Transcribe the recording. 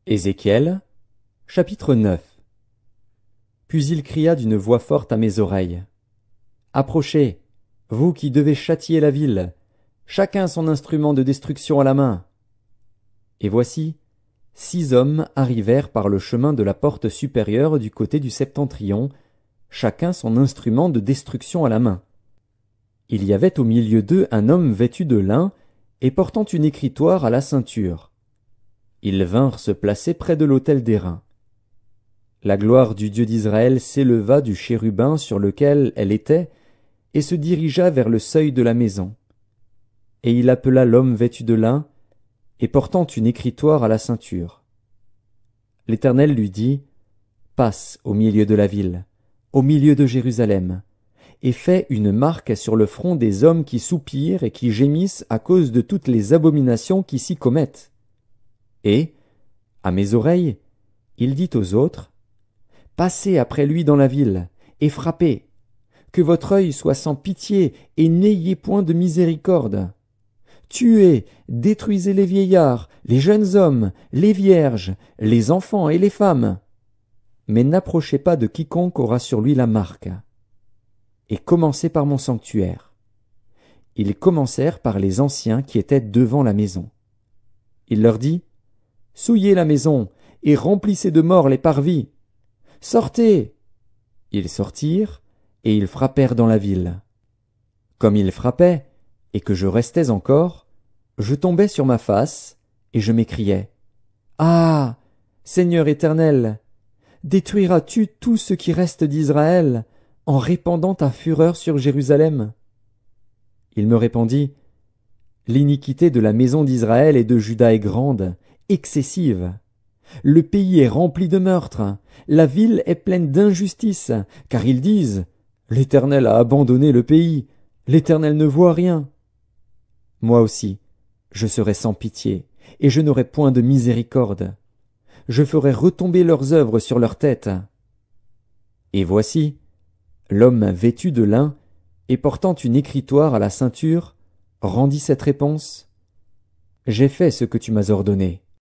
Ézéchiel, chapitre 9. Puis il cria d'une voix forte à mes oreilles. Approchez, vous qui devez châtier la ville, chacun son instrument de destruction à la main. Et voici, 6 hommes arrivèrent par le chemin de la porte supérieure du côté du septentrion, chacun son instrument de destruction à la main. Il y avait au milieu d'eux un homme vêtu de lin et portant une écritoire à la ceinture. Ils vinrent se placer près de l'autel d'airain. La gloire du Dieu d'Israël s'éleva du chérubin sur lequel elle était et se dirigea vers le seuil de la maison. Et il appela l'homme vêtu de lin et portant une écritoire à la ceinture. L'Éternel lui dit, « Passe au milieu de la ville, au milieu de Jérusalem, et fais une marque sur le front des hommes qui soupirent et qui gémissent à cause de toutes les abominations qui s'y commettent. » Et, à mes oreilles, il dit aux autres, « Passez après lui dans la ville, et frappez, que votre œil soit sans pitié, et n'ayez point de miséricorde. Tuez, détruisez les vieillards, les jeunes hommes, les vierges, les enfants et les femmes. Mais n'approchez pas de quiconque aura sur lui la marque. Et commencez par mon sanctuaire. » Ils commencèrent par les anciens qui étaient devant la maison. Il leur dit, « Souillez la maison, et remplissez de morts les parvis. Sortez !» Ils sortirent, et ils frappèrent dans la ville. Comme ils frappaient, et que je restais encore, je tombais sur ma face, et je m'écriais, « Ah, Seigneur éternel, détruiras-tu tout ce qui reste d'Israël, en répandant ta fureur sur Jérusalem ?» Il me répondit, « L'iniquité de la maison d'Israël et de Juda est grande, excessive. Le pays est rempli de meurtres, la ville est pleine d'injustice, car ils disent, « L'Éternel a abandonné le pays, l'Éternel ne voit rien. » Moi aussi, je serai sans pitié, et je n'aurai point de miséricorde. Je ferai retomber leurs œuvres sur leurs têtes. Et voici, l'homme vêtu de lin et portant une écritoire à la ceinture rendit cette réponse. « J'ai fait ce que tu m'as ordonné.